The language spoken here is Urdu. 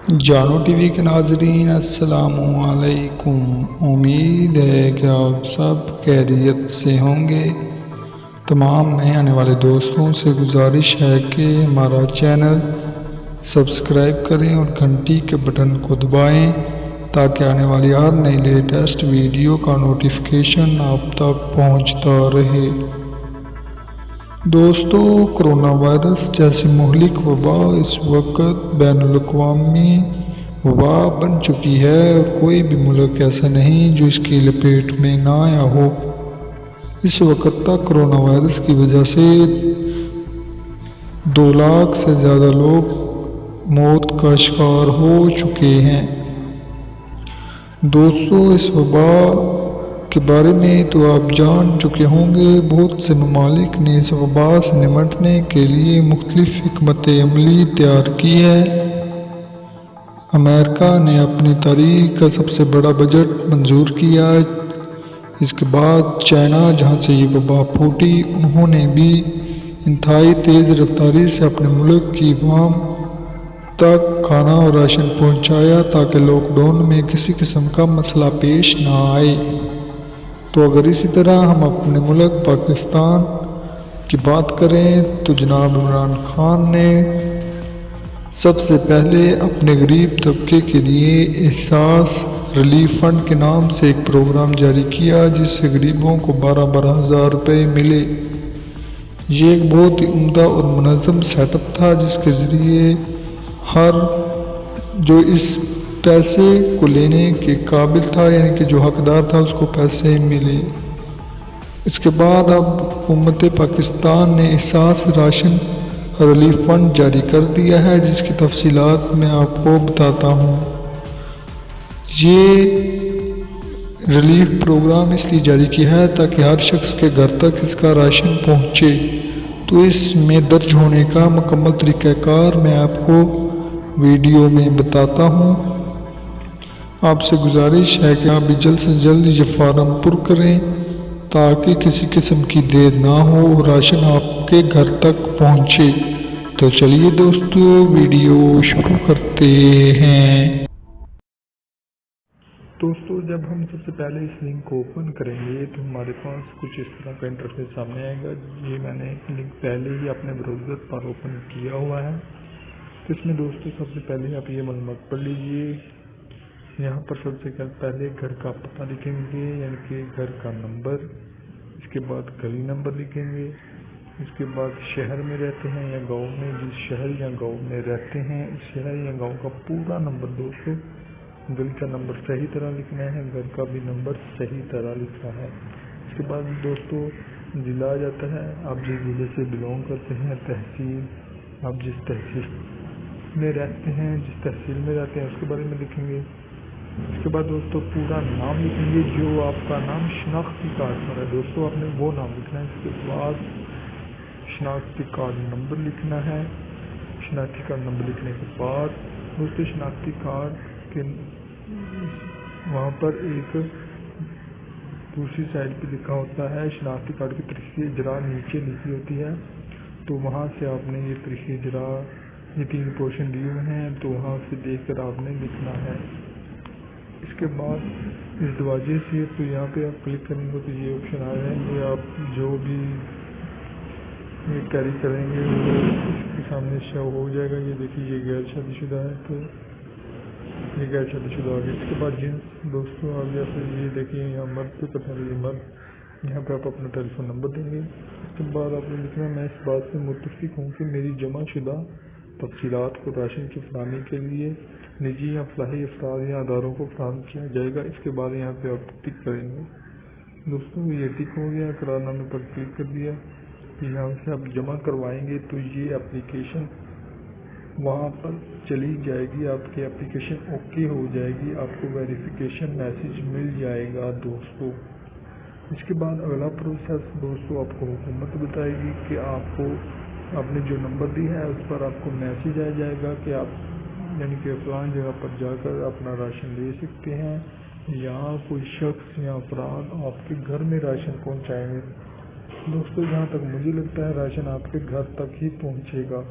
جانو ٹی وی کے ناظرین السلام علیکم۔ امید ہے کہ آپ سب خیریت سے ہوں گے۔ تمام نئے آنے والے دوستوں سے گزارش ہے کہ ہمارا چینل سبسکرائب کریں اور گھنٹی کے بٹن کو دبائیں تاکہ آنے والی ہر نئی لیٹسٹ ویڈیو کا نوٹیفیکیشن آپ تک پہنچتا رہے۔ دوستو، کرونا وائرس جیسی مہلک وبا اس وقت بین الاقوامی وبا بن چکی ہے اور کوئی بھی ملک ایسا نہیں جو اس کی لپیٹ میں نہ آیا ہو۔ اس وقت تک کرونا وائرس کی وجہ سے 2 لاکھ سے زیادہ لوگ موت کا شکار ہو چکے ہیں۔ دوستو، اس وبا کے بارے میں تو آپ جان چکے ہوں گے۔ بہت سے ممالک نے اس وبا سے نمٹنے کے لیے مختلف حکمت عملی تیار کی ہے۔ امریکہ نے اپنی تاریخ کا سب سے بڑا بجٹ منظور کیا۔ اس کے بعد چائنا، جہاں سے یہ وبا پھوٹی، انہوں نے بھی انتہائی تیز رفتاری سے اپنے ملک کی عوام تک کھانا اور راشن پہنچایا تاکہ لاک ڈاؤن میں کسی قسم کا مسئلہ پیش نہ آئے۔ تو اگر اسی طرح ہم اپنے ملک پاکستان کی بات کریں تو جناب عمران خان نے سب سے پہلے اپنے غریب طبقے کے لیے احساس ریلیف فنڈ کے نام سے ایک پروگرام جاری کیا، جس سے غریبوں کو 12 ہزار روپے ملے۔ یہ ایک بہت ہی عمدہ اور منظم سیٹ اپ تھا، جس کے ذریعے ہر جو اس پیسے کو لینے کے قابل تھا، یعنی کہ جو حقدار تھا، اس کو پیسے ملے۔ اس کے بعد اب حکومت پاکستان نے احساس راشن ریلیف فنڈ جاری کر دیا ہے، جس کی تفصیلات میں آپ کو بتاتا ہوں۔ یہ ریلیف پروگرام اس لیے جاری کیا ہے تاکہ ہر شخص کے گھر تک اس کا راشن پہنچے۔ تو اس میں درج ہونے کا مکمل طریقہ کار میں آپ کو ویڈیو میں بتاتا ہوں۔ آپ سے گزارش ہے کہ آپ بھی جلد سے جلد یہ فارم پر کریں تاکہ کسی قسم کی دیر نہ ہو اور راشن آپ کے گھر تک پہنچے۔ تو چلیے دوستو، ویڈیو شروع کرتے ہیں۔ دوستو، جب ہم سب سے پہلے اس لنک کو اوپن کریں گے تو ہمارے پاس کچھ اس طرح کا انٹرفیس سامنے آئے گا۔ یہ میں نے لنک پہلے ہی اپنے براؤزر پر اوپن کیا ہوا ہے۔ تو اس میں دوستو سب سے پہلے آپ یہ معلومات پڑھ لیجئے۔ یہاں پر سب سے پہلے گھر کا پتہ لکھیں گے، یعنی کہ گھر کا نمبر۔ اس کے بعد گلی نمبر لکھیں گے۔ اس کے بعد شہر میں رہتے ہیں یا گاؤں میں، جس شہر یا گاؤں میں رہتے ہیں اس شہر یا گاؤں کا پورا نمبر دوستو۔ گلی کا نمبر صحیح طرح لکھنا ہے، گھر کا بھی نمبر صحیح طرح لکھنا ہے۔ اس کے بعد دوستو ضلع آ جاتا ہے، آپ جس ضلع سے بلونگ کرتے ہیں، تحصیل، آپ جس تحصیل میں رہتے ہیں، جس تحصیل میں رہتے ہیں اس کے بارے میں لکھیں گے۔ اس کے بعد دوستو پورا نام لکھیں گے، جو آپ کا نام شناختی کارڈ پر ہے دوستو، آپ نے وہ نام لکھنا ہے۔ اس کے بعد شناختی کارڈ نمبر لکھنا ہے۔ شناختی کارڈ نمبر لکھنے کے بعد دوستو شناختی کارڈ کے وہاں پر ایک دوسری سائڈ پہ لکھا ہوتا ہے شناختی کارڈ کی طریقہ اجرا نیچے لکھی ہوتی ہے، تو وہاں سے آپ نے یہ طریقہ اجرا، یہ 3 پورشن دیے ہوئے ہیں، تو وہاں سے دیکھ کر آپ نے لکھنا ہے۔ اس کے بعد اس دروازے سے تو یہاں پہ آپ کلک کریں گے تو یہ آپشن آ جائیں گے، آپ جو بھی یہ کیری کریں گے وہ اس کے سامنے شو ہو جائے گا۔ یہ دیکھیے یہ غیر شادی شدہ ہے، تو یہ غیر شادی شدہ آ گیا۔ اس کے بعد جنس دوستوں آ گیا، پھر یہ دیکھیے یہاں مرد پہ پتہ نہیں، یہ مرد، یہاں پہ آپ اپنا ٹیلی فون نمبر دیں گے۔ اس کے بعد آپ نے لکھنا میں اس بات سے متفق ہوں کہ میری جمع شدہ تفصیلات کو راشن کی فراہمی کے لیے نجی یا فلاحی افراد یا اداروں کو فراہم کیا جائے گا۔ اس کے بعد یہاں پہ آپ ٹک کریں گے دوستوں، یہ ٹک ہو گیا، قرار نامے پر کلک کر دیا۔ یہاں سے آپ جمع کروائیں گے تو یہ اپلیکیشن وہاں پر چلی جائے گی، آپ کی اپلیکیشن اوکے ہو جائے گی، آپ کو ویریفیکیشن میسیج مل جائے گا دوستو۔ اس کے بعد اگلا پروسیس دوستو آپ کو حکومت بتائے گی کہ آپ کو آپ نے جو نمبر دی ہے اس پر آپ کو میسیج آ جائے گا کہ آپ یعنی کہ فلان جگہ پر جا کر اپنا راشن لے سکتے ہیں، یا کوئی شخص یا افراد آپ کے گھر میں راشن پہنچائیں گے۔ دوستو جہاں تک مجھے لگتا ہے راشن آپ کے گھر تک ہی پہنچے گا۔